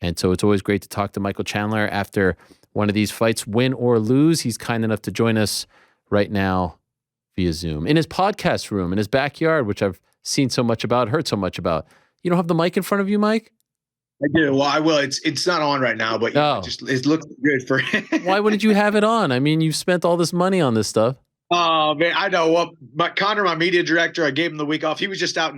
And so it's always great to talk to Michael Chandler after one of these fights, win or lose. He's kind enough to join us right now via Zoom in his podcast room, in his backyard, which I've seen so much about, heard so much about. You don't have the mic in front of you, Mike? I do. Well, I will. It's not on right now, but yeah, it looks good for. Why wouldn't you have it on? I mean, you've spent all this money on this stuff. Oh man, I know. Well, Conor, my media director, I gave him the week off. He was just out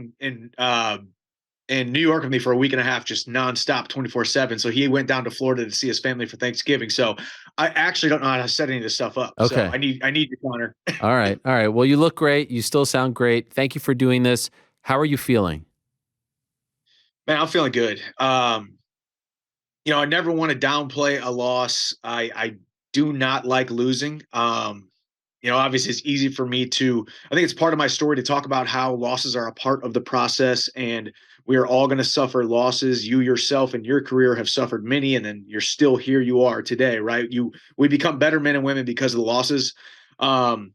in New York with me for a week and a half, just nonstop, 24/7. So he went down to Florida to see his family for Thanksgiving. So I actually don't know how to set any of this stuff up. Okay. So I need you, Conor. All right. Well, you look great. You still sound great. Thank you for doing this. How are you feeling? Man, I'm feeling good. I never want to downplay a loss. I do not like losing. Obviously it's easy for me I think it's part of my story to talk about how losses are a part of the process, and we are all going to suffer losses. You yourself in your career have suffered many, and then you're still here you are today, right? We become better men and women because of the losses. All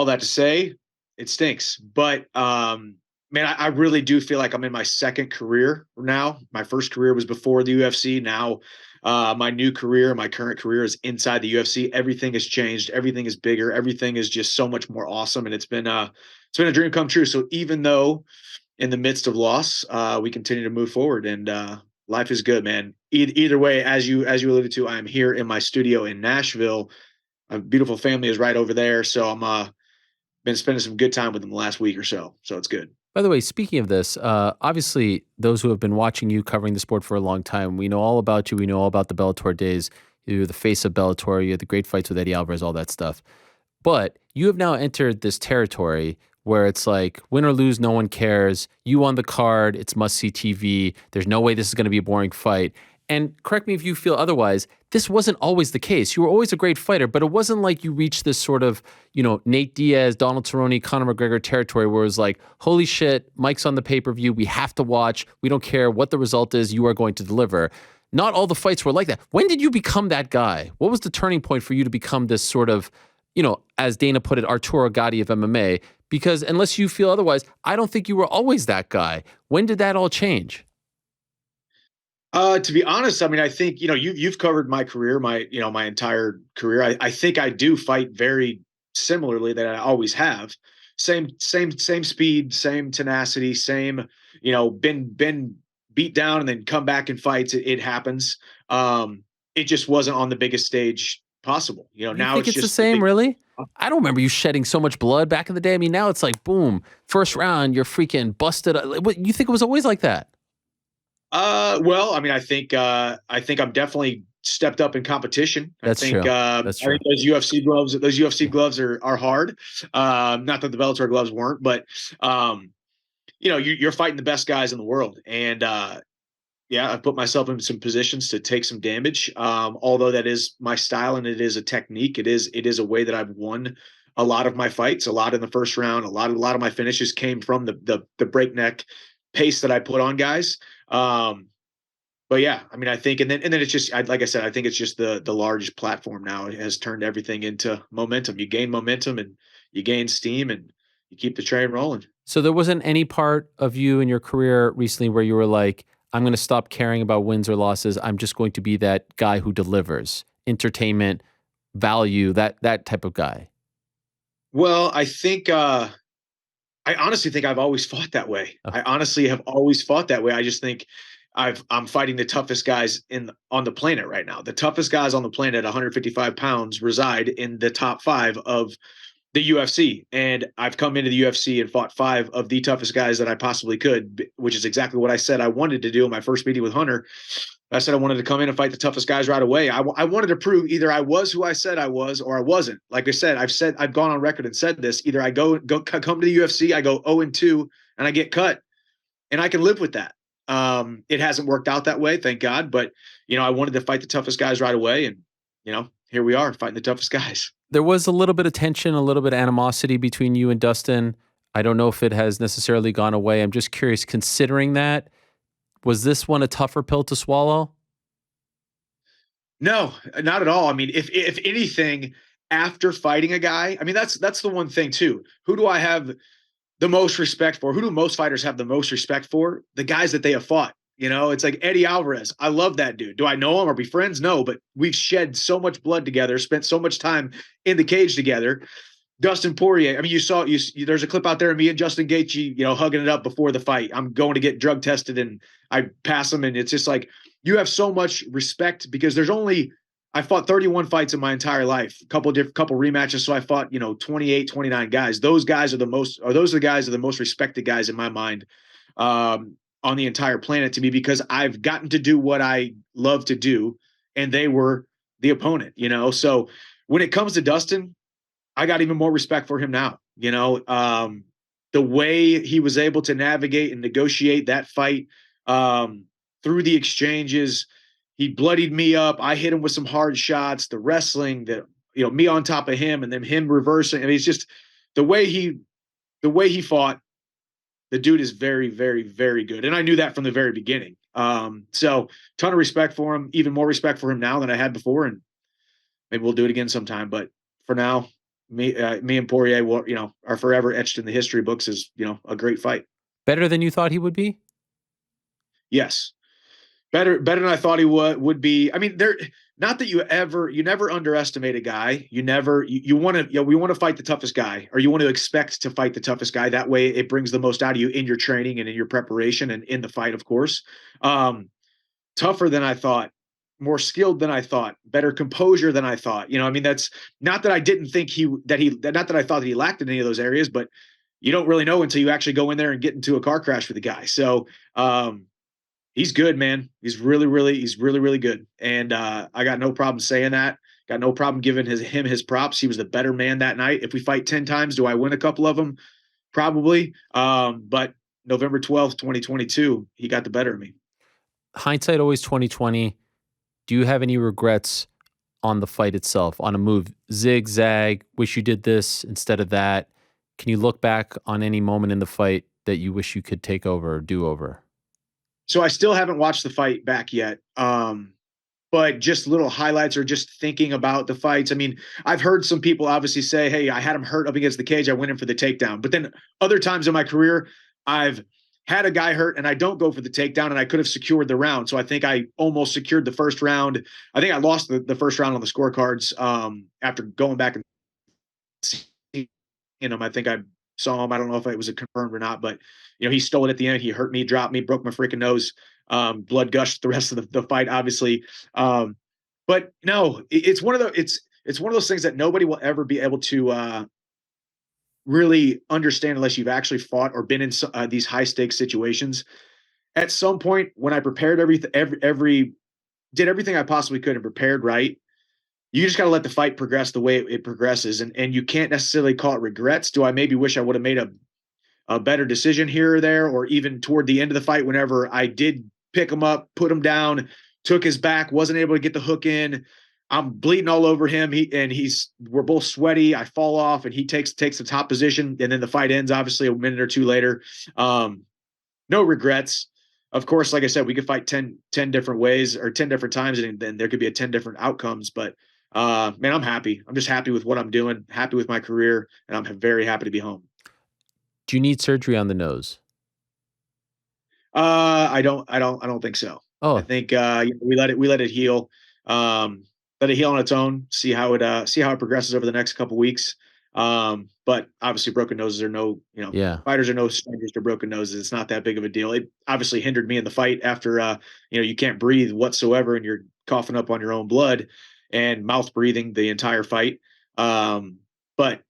that to say, it stinks. But man, I really do feel like I'm in my second career now. My first career was before the UFC. Now my new career, my current career is inside the UFC. Everything has changed. Everything is bigger. Everything is just so much more awesome. And it's been a dream come true. So even though in the midst of loss, we continue to move forward, and life is good, man. Either way, as you alluded to, I'm here in my studio in Nashville. A beautiful family is right over there. So I'm been spending some good time with them the last week or so. So it's good. By the way, speaking of this, obviously those who have been watching you covering the sport for a long time, we know all about you. We know all about the Bellator days. You're the face of Bellator. You had the great fights with Eddie Alvarez, all that stuff. But you have now entered this territory where it's like win or lose, no one cares. You on the card, it's must-see TV. There's no way this is going to be a boring fight. And correct me if you feel otherwise, this wasn't always the case. You were always a great fighter, but it wasn't like you reached this sort of, Nate Diaz, Donald Cerrone, Conor McGregor territory where it was like, holy shit, Mike's on the pay-per-view. We have to watch. We don't care what the result is. You are going to deliver. Not all the fights were like that. When did you become that guy? What was the turning point for you to become this sort of, as Dana put it, Arturo Gatti of MMA? Because unless you feel otherwise, I don't think you were always that guy. When did that all change? To be honest, I mean, I think, you've covered my career, my entire career. I think I do fight very similarly that I always have. Same speed, same tenacity, same, been beat down and then come back in fights. It happens. It just wasn't on the biggest stage possible. Now it's just the same, really? I don't remember you shedding so much blood back in the day. I mean, now it's like, boom, first round, you're freaking busted. You think it was always like that? Well, I mean, I think I'm definitely stepped up in competition. That's true. That's true. I think those UFC gloves are hard. Not that the Bellator gloves weren't, but you're fighting the best guys in the world, and I put myself in some positions to take some damage. Although that is my style and it is a technique. It is a way that I've won a lot of my fights. A lot in the first round. A lot of my finishes came from the breakneck pace that I put on guys. But yeah, I mean, I think, and then it's just, like I said, I think it's just the large platform now. It has turned everything into momentum. You gain momentum and you gain steam and you keep the train rolling. So there wasn't any part of you in your career recently where you were like, I'm going to stop caring about wins or losses. I'm just going to be that guy who delivers entertainment, value, that type of guy. Well, I think, I honestly think I've always fought that way. Okay. I honestly have always fought that way. I just think I'm fighting the toughest guys on the planet right now. The toughest guys on the planet at 155 pounds reside in the top 5 of the UFC. And I've come into the UFC and fought 5 of the toughest guys that I possibly could, which is exactly what I said I wanted to do in my first meeting with Hunter. I said I wanted to come in and fight the toughest guys right away. I wanted to prove either I was who I said I was or I wasn't. Like I said, I've gone on record and said this. Either I come to the UFC, I go 0-2, and I get cut, and I can live with that. It hasn't worked out that way, thank God. But I wanted to fight the toughest guys right away, and here we are fighting the toughest guys. There was a little bit of tension, a little bit of animosity between you and Dustin. I don't know if it has necessarily gone away. I'm just curious, considering that. Was this one a tougher pill to swallow? No, not at all. I mean, if anything, after fighting a guy, I mean, that's the one thing too. Who do I have the most respect for? Who do most fighters have the most respect for? The guys that they have fought. It's like Eddie Alvarez. I love that dude. Do I know him or be friends? No, but we've shed so much blood together, spent so much time in the cage together. Dustin Poirier. I mean, there's a clip out there of me and Justin Gaethje, hugging it up before the fight. I'm going to get drug tested, and I pass him, and it's just like you have so much respect because I fought 31 fights in my entire life, couple rematches. So I fought, 28, 29 guys. Those guys are those are the guys are the most respected guys in my mind, on the entire planet to me because I've gotten to do what I love to do, and they were the opponent. So when it comes to Dustin, I got even more respect for him now. The way he was able to navigate and negotiate that fight, through the exchanges, he bloodied me up. I hit him with some hard shots. The wrestling, me on top of him, and then him reversing. I mean, it's just the way he fought. The dude is very, very, very good, and I knew that from the very beginning. So ton of respect for him. Even more respect for him now than I had before, and maybe we'll do it again sometime. But for now, me and Poirier will, are forever etched in the history books as, a great fight. Better than you thought he would be? Yes. Better than I thought he would be. I mean, not that you never underestimate a guy. You want to, we want to fight the toughest guy, or you want to expect to fight the toughest guy. That way it brings the most out of you in your training and in your preparation and in the fight, of course. Tougher than I thought, more skilled than I thought, better composure than I thought. I mean, that's not that I didn't think not that I thought that he lacked in any of those areas, but you don't really know until you actually go in there and get into a car crash with the guy. So, he's good, man. He's really, really good. And I got no problem saying that. Got no problem giving him his props. He was the better man that night. If we fight 10 times, do I win a couple of them? Probably. But November 12th, 2022, he got the better of me. Hindsight always 2020. Do you have any regrets on the fight itself, on a move? Zigzag, wish you did this instead of that. Can you look back on any moment in the fight that you wish you could take over or do over? So I still haven't watched the fight back yet. But just little highlights or just thinking about the fights. I mean, I've heard some people obviously say, hey, I had him hurt up against the cage. I went in for the takedown. But then other times in my career, I've had a guy hurt and I don't go for the takedown, and I could have secured the round. So I think I almost secured the first round. I think I lost the first round on the scorecards, after going back and seeing him. I think I saw him. I don't know if it was confirmed or not, but he stole it at the end. He hurt me, dropped me, broke my freaking nose. Blood gushed the rest of the fight, obviously. But no, it's one of those things that nobody will ever be able to really understand unless you've actually fought or been in these high stakes situations. At some point, when I prepared did everything I possibly could and prepared right, you just got to let the fight progress the way it progresses, and you can't necessarily call it regrets. Do I maybe wish I would have made a better decision here or there, or even toward the end of the fight, whenever I did pick him up, put him down, took his back, wasn't able to get the hook in. I'm bleeding all over him. We're both sweaty. I fall off, and he takes the top position, and then the fight ends obviously a minute or two later. No regrets. Of course, like I said, we could fight 10 different ways or 10 different times, and then there could be 10 different outcomes. But man, I'm happy. I'm just happy with what I'm doing, happy with my career, and I'm very happy to be home. Do you need surgery on the nose? I don't think so. I Oh, think we let it heal. Let it heal on its own. See how it progresses over the next couple weeks. But obviously, broken noses are yeah. fighters are no strangers to broken noses. It's not that big of a deal. It obviously hindered me in the fight after you can't breathe whatsoever, and you're coughing up on your own blood and mouth breathing the entire fight. But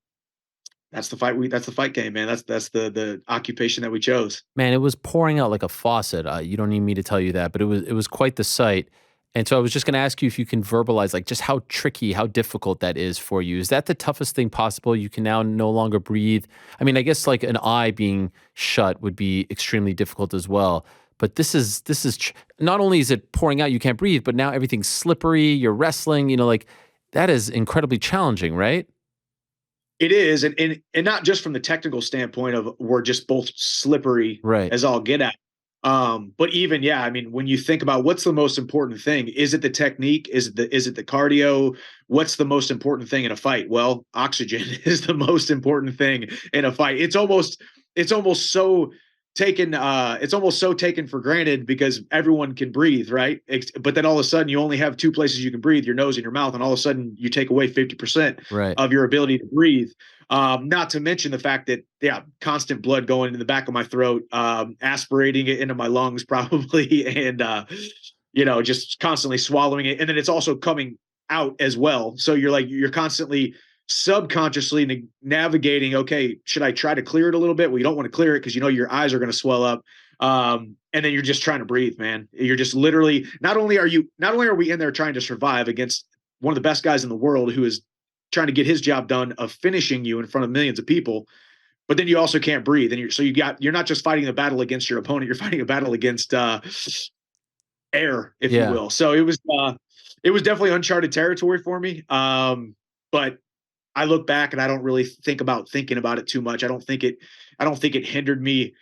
that's the fight game, man. That's the occupation that we chose. Man, it was pouring out like a faucet. You don't need me to tell you that, but it was quite the sight. And so I was just going to ask you if you can verbalize like just how tricky, how difficult that is for you. Is that the toughest thing possible? You can now no longer breathe. I mean, I guess like an eye being shut would be extremely difficult as well. But not only is it pouring out, you can't breathe, but now everything's slippery. You're wrestling. Like that is incredibly challenging, right? It is, and not just from the technical standpoint of we're just both slippery Right. as all get at. But even, yeah, I mean, when you think about what's the most important thing, is it the technique? Is it the cardio? What's the most important thing in a fight? Well, oxygen is the most important thing in a fight. It's almost so it's almost so taken for granted because everyone can breathe, right? But then all of a sudden you only have two places you can breathe, your nose and your mouth, and all of a sudden you take away 50% Right. of your ability to breathe. Not to mention the fact that, yeah, constant blood going in the back of my throat, aspirating it into my lungs probably, and just constantly swallowing it, and then it's also coming out as well. So you're constantly subconsciously navigating, okay, should I try to clear it a little bit? Well, you don't want to clear it because your eyes are going to swell up. And then you're just trying to breathe, man. You're just literally, not only are we in there trying to survive against one of the best guys in the world who is trying to get his job done of finishing you in front of millions of people, but then you also can't breathe. And you're not just fighting a battle against your opponent, you're fighting a battle against air, if you Yeah. will. So it was definitely uncharted territory for me. But I look back and I don't really thinking about it too much. I don't think it hindered me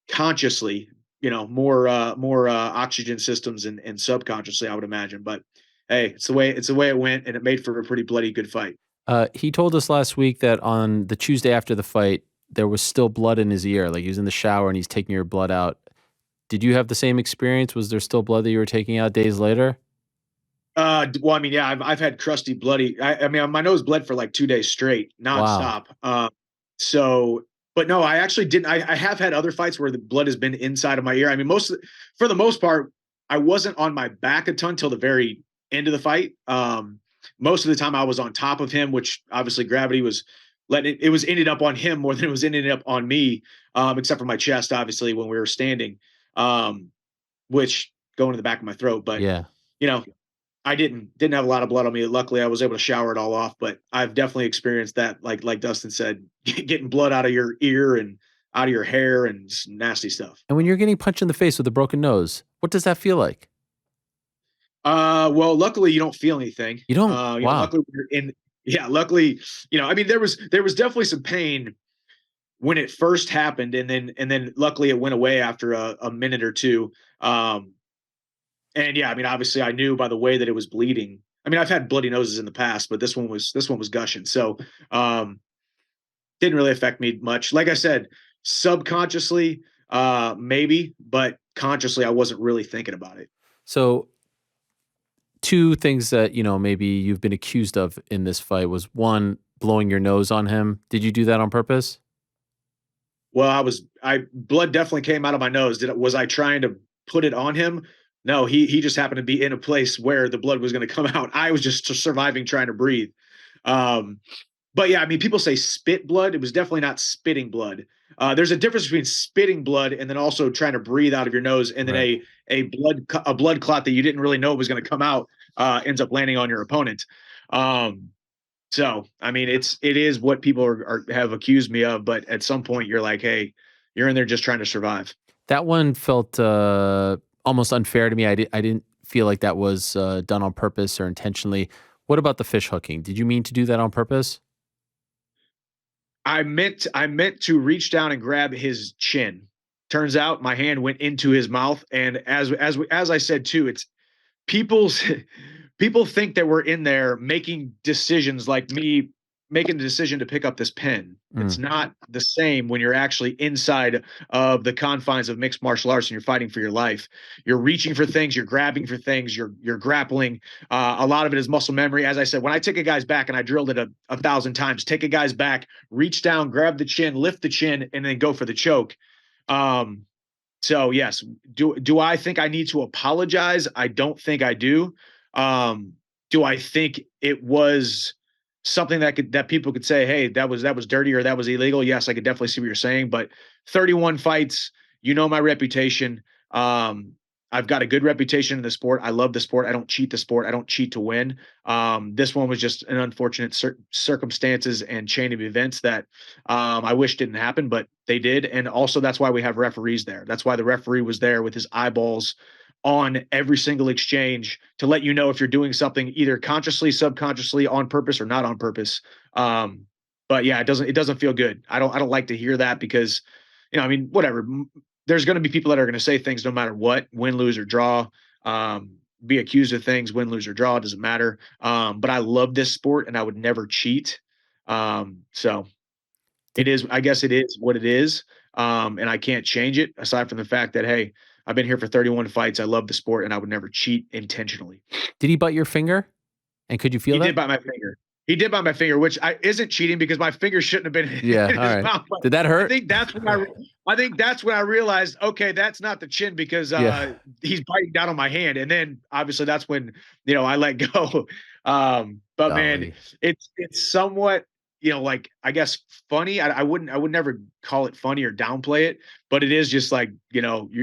consciously, more oxygen systems and subconsciously, I would imagine. But hey, it's the way it went, and it made for a pretty bloody good fight. He told us last week that on the Tuesday after the fight, there was still blood in his ear. Like he was in the shower and he's taking your blood out. Did you have the same experience? Was there still blood that you were taking out days later? Well, I mean, yeah, I've had crusty, bloody. I mean, my nose bled for like 2 days straight, Wow. nonstop. So, but no, I actually didn't. I have had other fights where the blood has been inside of my ear. I mean, for the most part, I wasn't on my back a ton till the very end of the fight. Most of the time, I was on top of him, which obviously gravity was letting it was ended up on him more than it was ended up on me. Except for my chest, obviously, when we were standing, which going to the back of my throat, but Yeah. you know I didn't have a lot of blood on me. Luckily, I was able to shower it all off. But I've definitely experienced that, like Dustin said, getting blood out of your ear and out of your hair and nasty stuff. And when you're getting punched in the face with a broken nose, what does that feel like? Well, luckily you don't feel anything. You don't. Wow. Luckily when you're in. Yeah, luckily, I mean, there was definitely some pain when it first happened, and then luckily it went away after a minute or two. And yeah, I mean, obviously, I knew by the way that it was bleeding. I mean, I've had bloody noses in the past, but this one was gushing. So, um, didn't really affect me much. Like I said, subconsciously, maybe, but consciously, I wasn't really thinking about it. So, two things that, maybe you've been accused of in this fight was one, blowing your nose on him. Did you do that on purpose? Well, I blood definitely came out of my nose. Was I trying to put it on him? No, he just happened to be in a place where the blood was going to come out. I was just surviving, trying to breathe. Um, But yeah, I mean, people say spit blood. It was definitely not spitting blood. There's a difference between spitting blood and then also trying to breathe out of your nose, and then Right. a blood clot that you didn't really know was going to come out ends up landing on your opponent. Um, so I mean, it is what people have accused me of, but at some point you're like, hey, you're in there just trying to survive. That one felt almost unfair to me. I didn't feel like that was done on purpose or intentionally. What about the fish hooking? Did you mean to do that on purpose? I meant to reach down and grab his chin. Turns out my hand went into his mouth, and as I said too, it's people's people think that we're in there making decisions like me making the decision to pick up this pen. Mm, It's not the same when you're actually inside of the confines of mixed martial arts and you're fighting for your life. You're reaching for things, you're grabbing for things, you're grappling. A lot of it is muscle memory. As I said, when I take a guy's back and I drilled it a thousand times, take a guy's back, reach down, grab the chin, lift the chin, and then go for the choke. Um, so yes, do I think I need to apologize? I don't think I do. Um, do I think it was something that people could say, hey, that was dirty or that was illegal? Yes, I could definitely see what you're saying. But 31 fights, my reputation. Um, I've got a good reputation in the sport. I love the sport. I don't cheat the sport. I don't cheat to win. This one was just an unfortunate circumstances and chain of events that I wish didn't happen, but they did. And also, that's why we have referees there. That's why the referee was there with his eyeballs on every single exchange to let you know if you're doing something either consciously, subconsciously, on purpose, or not on purpose. Um, but yeah, it doesn't feel good. I don't like to hear that because, I mean, whatever. There's going to be people that are going to say things no matter what, win, lose, or draw. Be accused of things, win, lose, or draw, doesn't matter. But I love this sport and I would never cheat. So did I guess it is what it is. And I can't change it aside from the fact that, hey, I've been here for 31 fights. I love the sport, and I would never cheat intentionally. Did he bite your finger? And could you feel He that? did bite my finger. He did bite my finger, which isn't cheating because my finger shouldn't have been Yeah, in all his right. mouth. But Did that I hurt? think that's when I think that's when I realized, okay, that's not the chin because Yeah. he's biting down on my hand, and then obviously that's when I let go. But man, Golly. it's somewhat like I guess funny. I would never call it funny or downplay it, but it is just like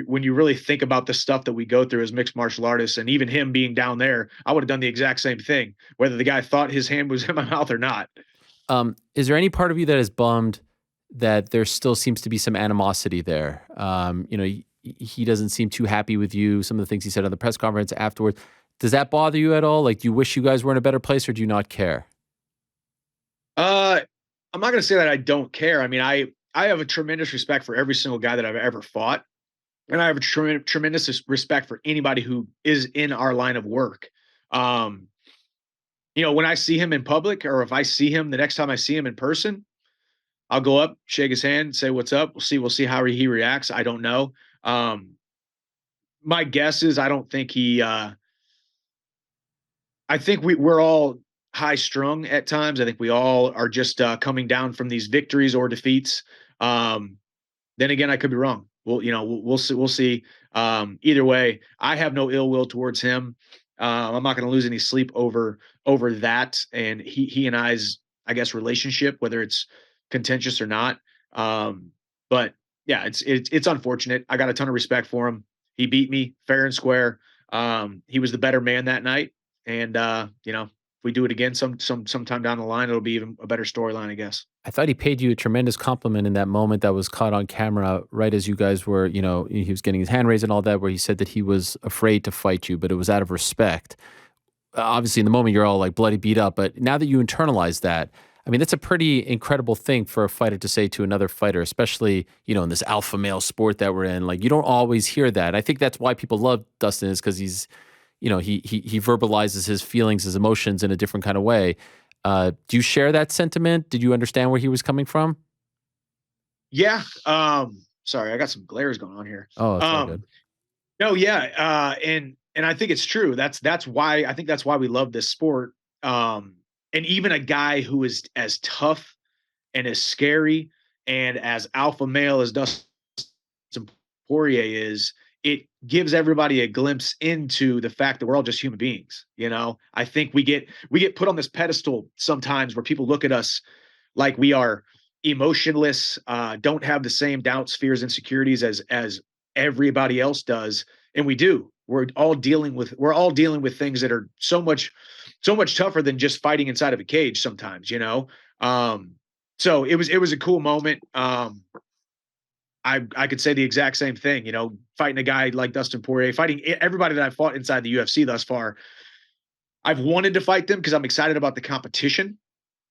when you really think about the stuff that we go through as mixed martial artists, and even him being down there, I would have done the exact same thing whether the guy thought his hand was in my mouth or not. Is there any part of you that is bummed that there still seems to be some animosity there? He doesn't seem too happy with you. Some of the things he said on the press conference afterwards. Does that bother you at all? Like, do you wish you guys were in a better place, or do you not care? Uh, I'm not going to say that I don't care. I mean, I have a tremendous respect for every single guy that I've ever fought, and I have a tremendous respect for anybody who is in our line of work. Um, when I see him in public, or if I see him the next time I see him in person, I'll go up, shake his hand, say what's up. We'll see how he reacts. I don't know. Um, my guess is I don't think he. I think we're all high strung at times. I think we all are just coming down from these victories or defeats. Um, then again, I could be wrong. We'll see. We'll see. Either way, I have no ill will towards him. I'm not going to lose any sleep over that, and he and I's, I guess, relationship, whether it's contentious or not. But yeah, it's unfortunate. I got a ton of respect for him. He beat me fair and square. He was the better man that night, and if we do it again sometime down the line, it'll be even a better storyline, I guess. I thought he paid you a tremendous compliment in that moment that was caught on camera right as you guys were, he was getting his hand raised and all that, where he said that he was afraid to fight you, but it was out of respect. Obviously, in the moment, you're all like bloody beat up, but now that you internalize that, I mean, that's a pretty incredible thing for a fighter to say to another fighter, especially, in this alpha male sport that we're in. Like, you don't always hear that. I think that's why people love Dustin, is because he's, he verbalizes his feelings, his emotions in a different kind of way. Do you share that sentiment? Did you understand where he was coming from? Yeah. Sorry, I got some glares going on here. Oh, it's all good. No, yeah. And I think it's true. That's why I think that's why we love this sport. And even a guy who is as tough and as scary and as alpha male as Dustin Poirier is, it gives everybody a glimpse into the fact that we're all just human beings. I think we get put on this pedestal sometimes where people look at us like we are emotionless, don't have the same doubts, fears, insecurities as everybody else does, and we do. We're all dealing with things that are so much tougher than just fighting inside of a cage sometimes. So it was a cool moment. I could say the exact same thing, fighting a guy like Dustin Poirier, fighting everybody that I've fought inside the UFC thus far. I've wanted to fight them because I'm excited about the competition,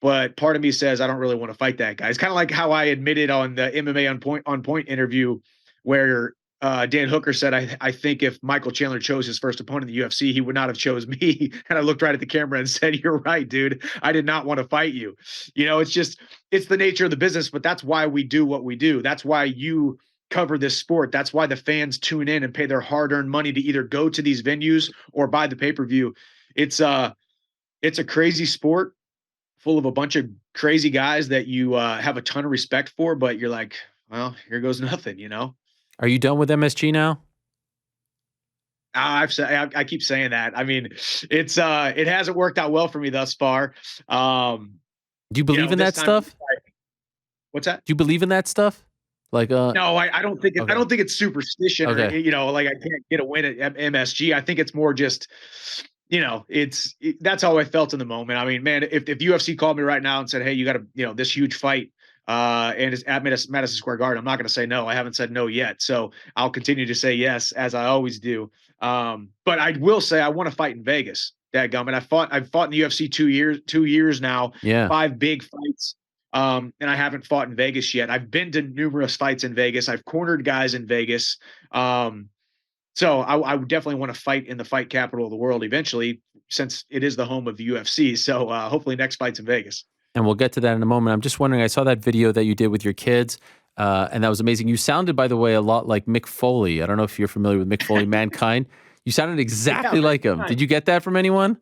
but part of me says I don't really want to fight that guy. It's kind of like how I admitted on the MMA on point interview where Dan Hooker said, I think if Michael Chandler chose his first opponent in the UFC, he would not have chose me. And I looked right at the camera and said, you're right, dude. I did not want to fight you. It's the nature of the business, but that's why we do what we do. That's why you cover this sport. That's why the fans tune in and pay their hard-earned money to either go to these venues or buy the pay-per-view. It's a crazy sport full of a bunch of crazy guys that you have a ton of respect for, but you're like, well, here goes nothing. Are you done with MSG now? I keep saying that. I mean, it hasn't worked out well for me thus far. Do you believe in This that time, stuff? what's that? Do you believe in that stuff? Like, No, I don't think I okay, don't think it's superstition or okay. like I can't get a win at MSG. I think it's more just that's how I felt in the moment. I mean, man, if UFC called me right now and said, "Hey, you got this huge fight," and it's at Madison Square Garden, I'm not going to say no. I haven't said no yet, so I'll continue to say yes as I always do. But I will say I want to fight in Vegas. Dadgummit. I've fought in the UFC 2 years now, Yeah. 5 big fights. And I haven't fought in Vegas yet. I've been to numerous fights in Vegas. I've cornered guys in Vegas. So I would definitely want to fight in the fight capital of the world eventually, since it is the home of the UFC. So hopefully next fight's in Vegas. And we'll get to that in a moment. I'm just wondering, I saw that video that you did with your kids. And that was amazing. You sounded, by the way, a lot like Mick Foley. I don't know if you're familiar with Mick Foley, Mankind. You sounded Yeah, exactly man. like him. Nice. Did you get that from anyone?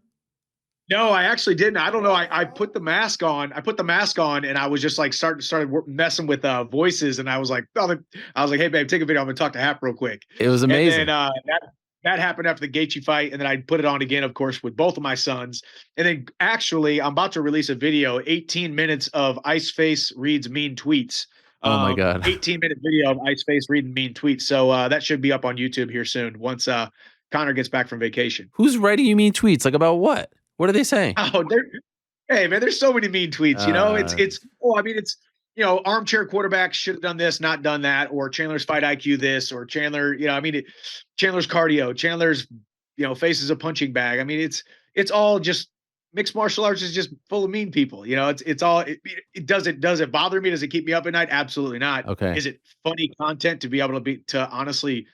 No, I actually didn't. I don't know. I put the mask on. I put the mask on, and I was just like started messing with voices, and I was like, oh, I was like, hey babe, take a video. I'm gonna talk to Hap real quick. It was And then amazing. that happened after the Gaethje fight, and then I put it on again, of course, with both of my sons. And then actually, I'm about to release a video, 18 minutes of Ice Face reads mean tweets. Oh my God. 18-minute video of Ice Face reading mean tweets. So that should be up on YouTube here soon once Conor gets back from vacation. Who's writing you mean tweets? Like about what? What are they saying? Oh, hey man, there's so many mean tweets. You know, Uh, I mean, it's armchair quarterback should have done this, not done that, or Chandler's fight IQ this, or Chandler, I mean, Chandler's cardio, Chandler's, faces a punching bag. I mean, it's all just mixed martial arts is just full of mean people. It's all does it bother me? Does it keep me up at night? Absolutely not. okay. Is it funny content to be able to honestly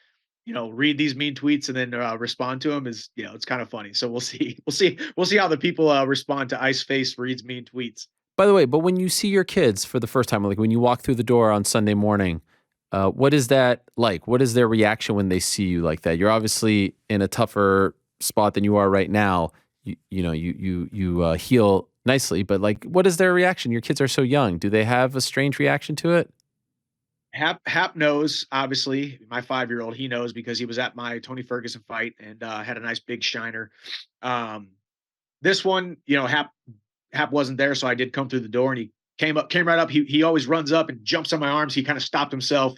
read these mean tweets and then respond to them is, it's kind of funny. So we'll see. We'll see how the people respond to Ice Face reads mean tweets. By the way, but when you see your kids for the first time, like when you walk through the door on Sunday morning, what is that like? What is their reaction when they see you like that? You're obviously in a tougher spot than you are right now. You heal nicely, but like, what is their reaction? Your kids are so young. Do they have a strange reaction to it? Hap knows, obviously, my 5-year-old, he knows because he was at my Tony Ferguson fight and had a nice big shiner. Um, this one, Hap wasn't there, so I did come through the door, and he came right up. He always runs up and jumps on my arms. He kind of stopped himself,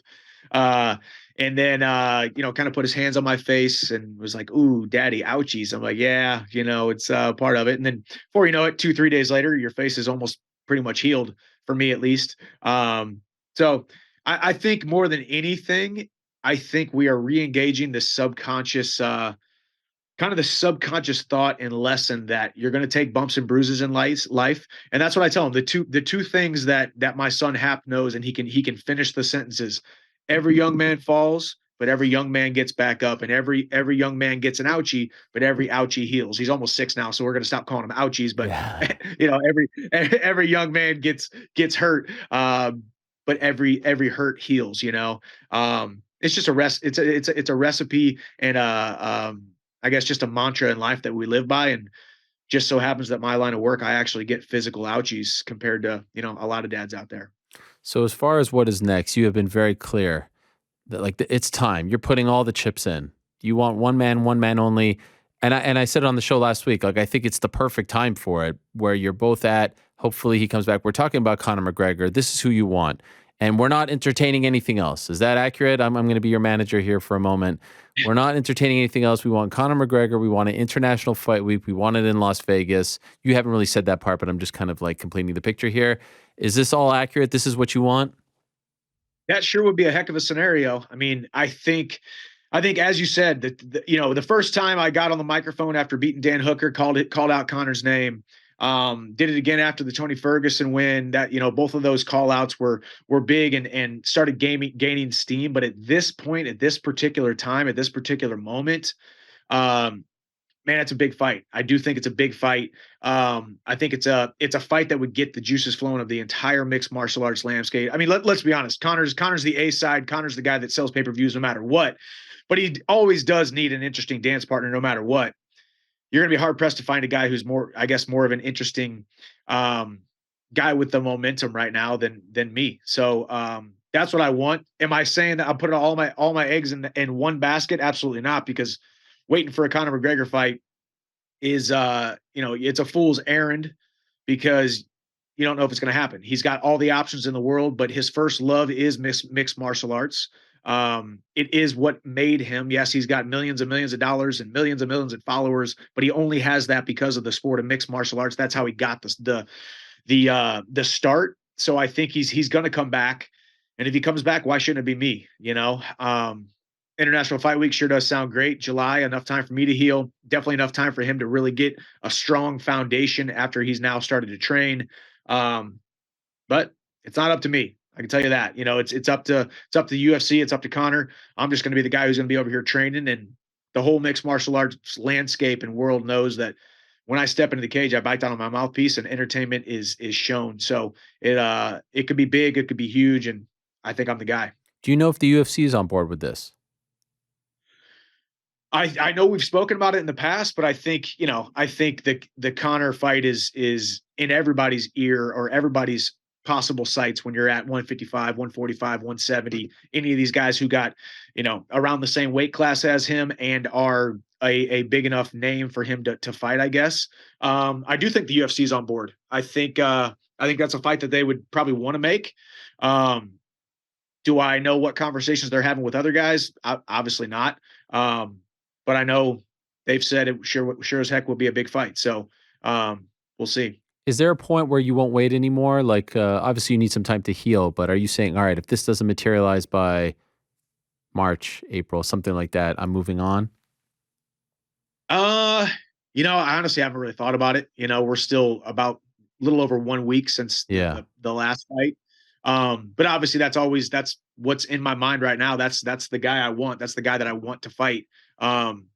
uh, and then kind of put his hands on my face and was like, "Ooh, daddy, ouchies." I'm like, "Yeah, it's part of it." And then before you know it, 2-3 days later, your face is almost pretty much healed for me, at least. So I think more than anything, I think we are re-engaging the subconscious. Kind of the subconscious thought and lesson that you're going to take bumps and bruises in life, and that's what I tell him. The two things that my son Hap knows, and he can finish the sentences. Every young man falls, but every young man gets back up, and every young man gets an ouchie, but every ouchie heals. He's almost 6 now, so we're going to stop calling him ouchies. But Yeah. every young man gets hurt, but every hurt heals. It's just a rest. It's a recipe and I guess just a mantra in life that we live by. And just so happens that my line of work, I actually get physical ouchies compared to, a lot of dads out there. So as far as what is next, you have been very clear that like it's time. You're putting all the chips in. You want one man only. And I said it on the show last week. Like I think it's the perfect time for it, where you're both at. Hopefully he comes back. We're talking about Conor McGregor. This is who you want, and we're not entertaining anything else. Is that accurate? I'm going to be your manager here for a moment. We're not entertaining anything else. We want Conor McGregor. We want an international fight week. We want it in Las Vegas. You haven't really said that part, but I'm just kind of like completing the picture here. Is this all accurate? This is what you want? That sure would be a heck of a scenario. I mean, I think as you said that the first time I got on the microphone after beating Dan Hooker, called out Connor's name. Did it again after the Tony Ferguson win. That both of those call outs were big and started gaining steam. But at this point, at this particular time, at this particular moment, um, man, it's a big fight. I do think it's a big fight. I think it's a fight that would get the juices flowing of the entire mixed martial arts landscape. I mean, let's be honest. Connor's the A side. Connor's the guy that sells pay-per-views no matter what. But he always does need an interesting dance partner no matter what. You're going to be hard pressed to find a guy who's more, I guess, more of an interesting guy with the momentum right now than me. So that's what I want. Am I saying that I'm putting all my eggs in one basket? Absolutely not, because waiting for a Conor McGregor fight is it's a fool's errand, because you don't know if it's going to happen. He's got all the options in the world, but his first love is mixed martial arts. It is what made him. Yes, he's got millions and millions of dollars and millions of followers, but he only has that because of the sport of mixed martial arts. That's how he got the start. So I think he's going to come back, and if he comes back, why shouldn't it be me? International Fight Week sure does sound great. July, enough time for me to heal. Definitely enough time for him to really get a strong foundation after he's now started to train. But it's not up to me. I can tell you that. It's up to the UFC. It's up to Conor. I'm just going to be the guy who's going to be over here training, and the whole mixed martial arts landscape and world knows that when I step into the cage, I bite down on my mouthpiece, and entertainment is shown. So it could be big, it could be huge, and I think I'm the guy. Do you know if the UFC is on board with this? I know we've spoken about it in the past, but I think, I think the Conor fight is in everybody's ear or everybody's possible sights when you're at 155, 145, 170. Any of these guys who got, around the same weight class as him and are a big enough name for him to fight, I guess. I do think the UFC is on board. I think that's a fight that they would probably want to make. Um, do I know what conversations they're having with other guys? Obviously not. Um, but I know they've said it sure as heck will be a big fight. So we'll see. Is there a point where you won't wait anymore? Like, obviously, you need some time to heal, but are you saying, all right, if this doesn't materialize by March, April, something like that, I'm moving on? Uh, I honestly haven't really thought about it. We're still about a little over 1 week since the, Yeah. the, the last fight. But obviously that's what's in my mind right now. That's the guy I want. That's the guy that I want to fight. Um,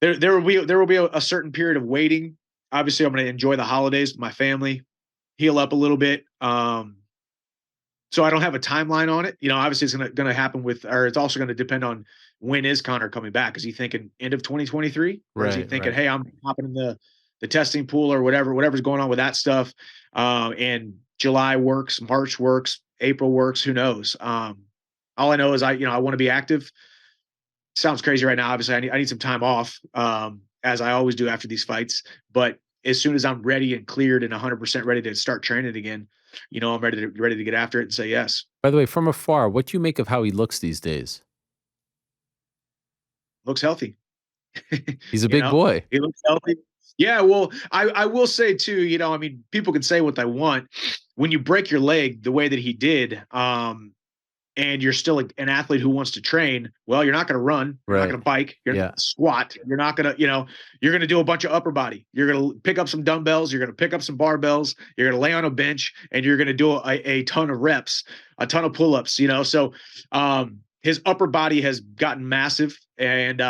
there will be a certain period of waiting. Obviously, I'm going to enjoy the holidays with my family, heal up a little bit. So I don't have a timeline on it. Obviously it's gonna happen or it's also gonna depend on when is Connor coming back. Is he thinking end of 2023, or is he Right, thinking, right. hey, I'm hopping in the testing pool or whatever's going on with that stuff. And July works, March works, April works. Who knows? All I know is I want to be active. Sounds crazy right now. Obviously, I need some time off, as I always do after these fights. But as soon as I'm ready and cleared and 100% ready to start training again, I'm ready to get after it and say yes. By the way, from afar, what do you make of how he looks these days? Looks healthy. He's a you big know, boy. he looks healthy. Yeah, well, I will say too, I mean, people can say what they want. When you break your leg the way that he did, and you're still an athlete who wants to train, well, you're not going to run, you're not Right. going to bike, you're not Yeah. gonna squat, you're not going to, you're going to do a bunch of upper body. You're going to pick up some dumbbells, you're going to pick up some barbells, you're going to lay on a bench, and you're going to do a ton of reps, a ton of pull-ups. So his upper body has gotten massive, and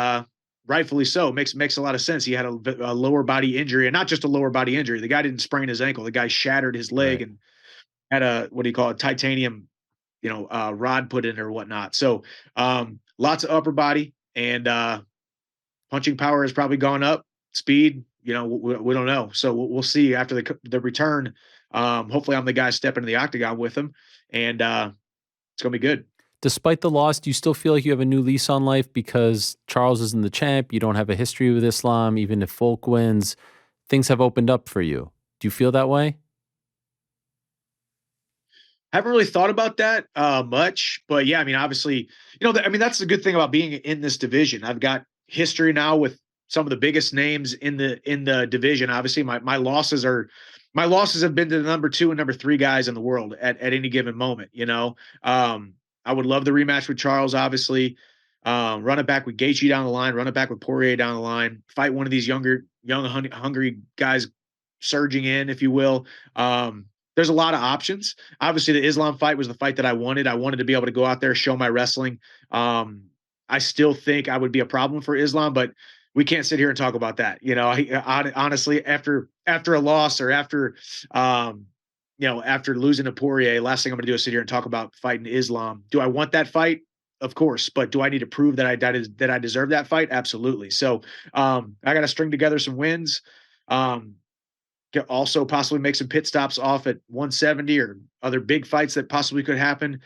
rightfully so. Makes a lot of sense. He had a lower body injury, and not just a lower body injury. The guy didn't sprain his ankle. The guy shattered his leg Right. and had a, what do you call it, titanium, rod put in or whatnot. So lots of upper body, and punching power has probably gone up. Speed, we don't know. So we'll see after the return. Hopefully, I'm the guy stepping into the octagon with him, and it's gonna be good. Despite the loss, do you still feel like you have a new lease on life because Charles isn't the champ? You don't have a history with Islam. Even if Folk wins, things have opened up for you. Do you feel that way? Haven't really thought about that much, but yeah, I mean, obviously, I mean, that's the good thing about being in this division. I've got history now with some of the biggest names in the division. Obviously, my losses have been to the number 2 and number 3 guys in the world at any given moment. I would love the rematch with Charles. Obviously, run it back with Gaethje down the line, run it back with Poirier down the line, fight one of these young, hungry guys surging in, if you will. There's a lot of options. Obviously, the Islam fight was the fight that I wanted. I wanted to be able to go out there, show my wrestling. Um, I still think I would be a problem for Islam, but we can't sit here and talk about that. Honestly, after a loss or um, after losing to Poirier, last thing I'm going to do is sit here and talk about fighting Islam. Do I want that fight? Of course, but do I need to prove that I deserve that fight? Absolutely. So I got to string together some wins. Um, Could also possibly make some pit stops off at 170 or other big fights that possibly could happen.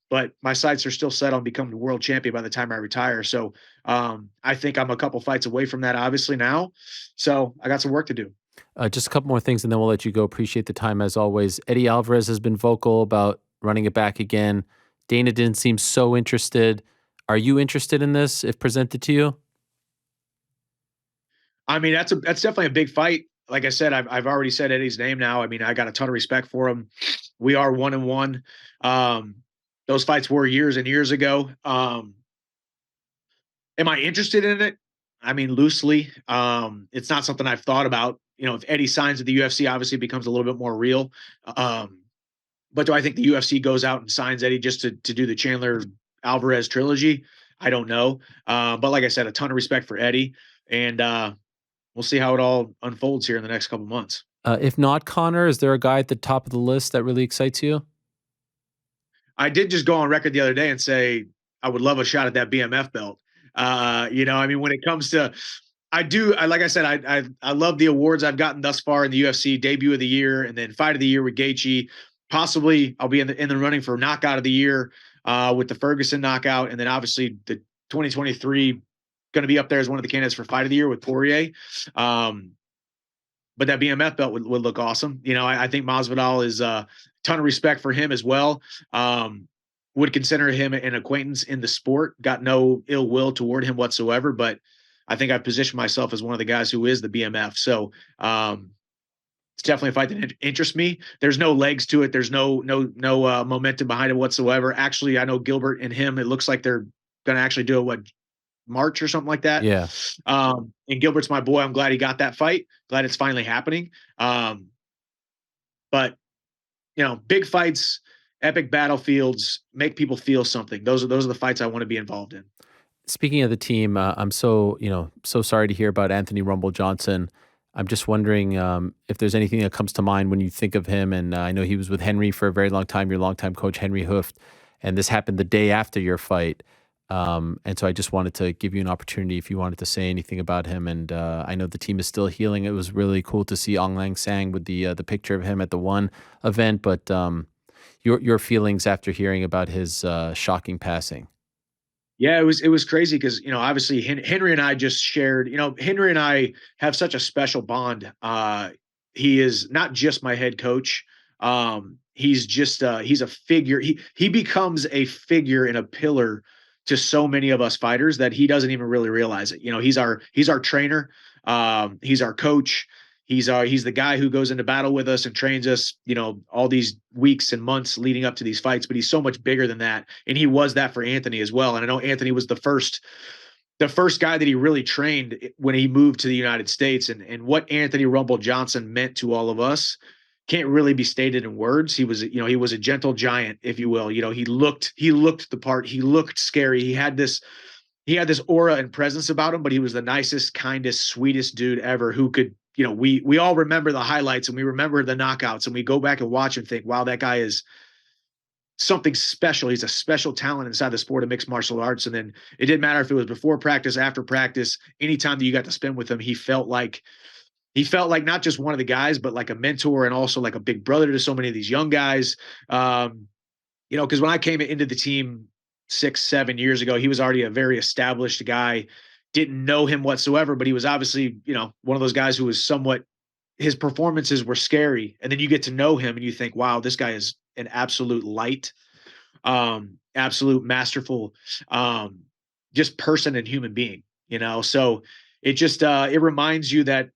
But my sights are still set on becoming the world champion by the time I retire. So I think I'm a couple fights away from that, obviously, now. So I got some work to do. Just a couple more things and then we'll let you go. Appreciate the time as always. Eddie Alvarez has been vocal about running it back again. Dana didn't seem so interested. Are you interested in this if presented to you? I mean, that's definitely a big fight. Like I said, I've already said Eddie's name now. I mean, I got a ton of respect for him. We are 1-1. Um, those fights were years and years ago. Am I interested in it? I mean, loosely. It's not something I've thought about. If Eddie signs with the UFC, obviously it becomes a little bit more real. Um, but do I think the UFC goes out and signs Eddie just to do the Chandler Alvarez trilogy? I don't know. But like I said, a ton of respect for Eddie, and we'll see how it all unfolds here in the next couple months. If not Connor, is there a guy at the top of the list that really excites you? I did just go on record the other day and say I would love a shot at that BMF belt. I mean, when it comes to, like I said, I love the awards I've gotten thus far in the UFC, debut of the year, and then fight of the year with Gaethje. Possibly, I'll be in the running for knockout of the year with the Ferguson knockout, and then obviously the 2023 going to be up there as one of the candidates for fight of the year with Poirier. Um, but that BMF belt would look awesome. I think Masvidal is a ton of respect for him as well. Would consider him an acquaintance in the sport. Got no ill will toward him whatsoever, but I think I've positioned myself as one of the guys who is the BMF. So it's definitely a fight that interests me. There's no legs to it. There's no momentum behind it whatsoever. Actually, I know Gilbert and him. It looks like they're going to actually do what, March or something like that. Yeah. And Gilbert's my boy. I'm glad he got that fight. Glad it's finally happening. But big fights, epic battlefields make people feel something. Those are the fights I want to be involved in. Speaking of the team, I'm so sorry to hear about Anthony Rumble Johnson. I'm just wondering if there's anything that comes to mind when you think of him. And I know he was with Henry for a very long time, your longtime coach, Henry Hooft, and this happened the day after your fight. And so I just wanted to give you an opportunity if you wanted to say anything about him. And I know the team is still healing. It was really cool to see Ong Lang Sang with the picture of him at the one event. But your feelings after hearing about his shocking passing. Yeah, it was crazy because obviously Henry and I just shared. Henry and I have such a special bond. He is not just my head coach. He's a figure. He becomes a figure and a pillar to so many of us fighters that he doesn't even really realize it. He's our trainer. He's our coach. He's the guy who goes into battle with us and trains us, all these weeks and months leading up to these fights, but he's so much bigger than that. And he was that for Anthony as well. And I know Anthony was the first guy that he really trained when he moved to the United States, and what Anthony Rumble Johnson meant to all of us can't really be stated in words. He was a gentle giant, if you will. He looked the part. He looked scary. He had this aura and presence about him, but he was the nicest, kindest, sweetest dude ever who could, we all remember the highlights and we remember the knockouts and we go back and watch and think, wow, that guy is something special. He's a special talent inside the sport of mixed martial arts. And then it didn't matter if it was before practice, after practice, anytime that you got to spend with him, he felt like not just one of the guys, but like a mentor and also like a big brother to so many of these young guys. Because when I came into the team 6-7 years ago, he was already a very established guy. Didn't know him whatsoever, but he was obviously, one of those guys who was somewhat, his performances were scary. And then you get to know him and you think, wow, this guy is an absolute light, absolute masterful, just person and human being, So it just, it reminds you that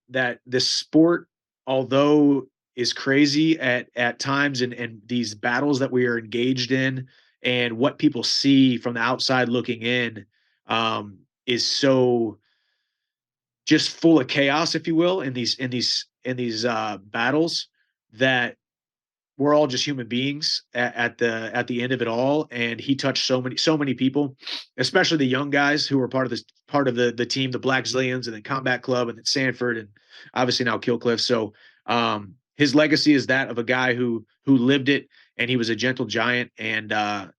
this sport, although is crazy at times, and these battles that we are engaged in and what people see from the outside looking in, is so just full of chaos, if you will, in these battles, that we're all just human beings at the end of it all. And he touched so many people, especially the young guys who were part of the team, the Black Zillions, and then Combat Club, and then Sanford, and obviously now Killcliff. So his legacy is that of a guy who lived it, and he was a gentle giant, and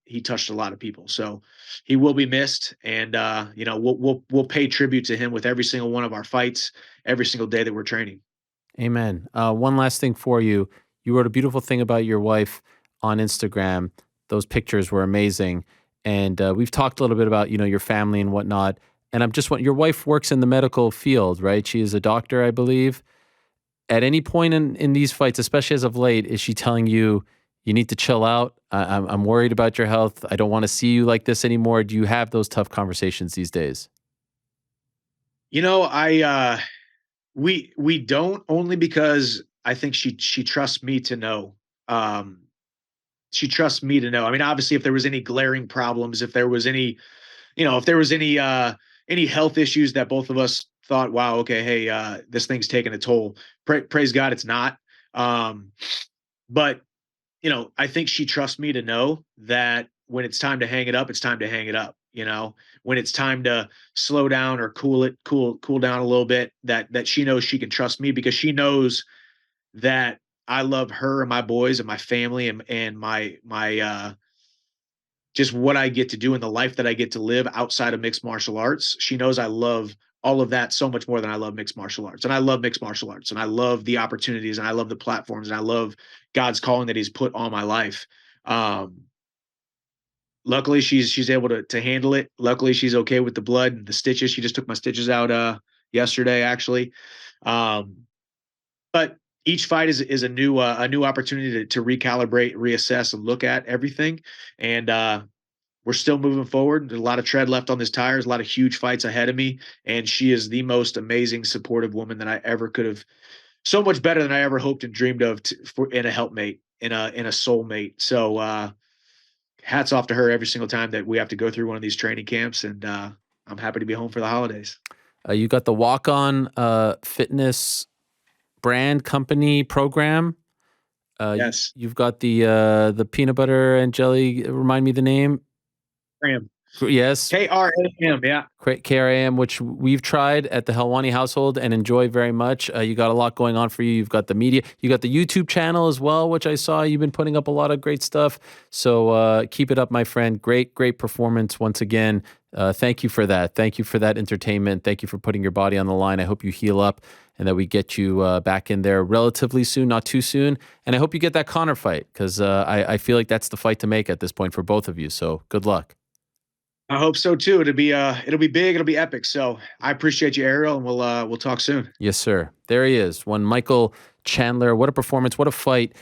he touched a lot of people. So he will be missed, and we'll pay tribute to him with every single one of our fights, every single day that we're training. Amen. One last thing for you. You wrote a beautiful thing about your wife on Instagram. Those pictures were amazing. And we've talked a little bit about, your family and whatnot. And your wife works in the medical field, right? She is a doctor, I believe. At any point in these fights, especially as of late, is she telling you, you need to chill out? I'm worried about your health. I don't want to see you like this anymore. Do you have those tough conversations these days? We don't, only because I think she trusts me to know. She trusts me to know. I mean, obviously, if there was any glaring problems, if there was any, any health issues that both of us thought, wow, okay, hey, this thing's taking a toll. Praise God, it's not. But I think she trusts me to know that when it's time to hang it up, it's time to hang it up. When it's time to slow down or cool down a little bit, that she knows she can trust me, because she knows that I love her and my boys and my family and my just what I get to do and the life that I get to live outside of mixed martial arts. She knows I love all of that so much more than I love mixed martial arts. And I love mixed martial arts and I love the opportunities and I love the platforms and I love God's calling that he's put on my life. Um, Luckily she's able to handle it. Luckily she's okay with the blood and the stitches. She just took my stitches out yesterday actually. Um, but each fight is a new opportunity to recalibrate, reassess, and look at everything. And we're still moving forward. There's a lot of tread left on this tires, a lot of huge fights ahead of me. And she is the most amazing, supportive woman that I ever could have, so much better than I ever hoped and dreamed of in a helpmate, in a soulmate. So hats off to her every single time that we have to go through one of these training camps. And I'm happy to be home for the holidays. You got the Walk On fitness brand company program. Yes. You've got the peanut butter and jelly. Remind me the name. Ram. Yes, KRAM. Yeah. KRAM, which we've tried at the Helwani household and enjoy very much. You got a lot going on for you. You've got the media. You got the YouTube channel as well, which I saw you've been putting up a lot of great stuff. So keep it up, my friend. Great performance once again. Thank you for that. Thank you for that entertainment. Thank you for putting your body on the line. I hope you heal up and that we get you back in there relatively soon, not too soon. And I hope you get that Conor fight because I feel like that's the fight to make at this point for both of you. So good luck. I hope so too. It'll be big. It'll be epic. So I appreciate you, Ariel, and we'll talk soon. Yes, sir. There he is. One Michael Chandler. What a performance. What a fight.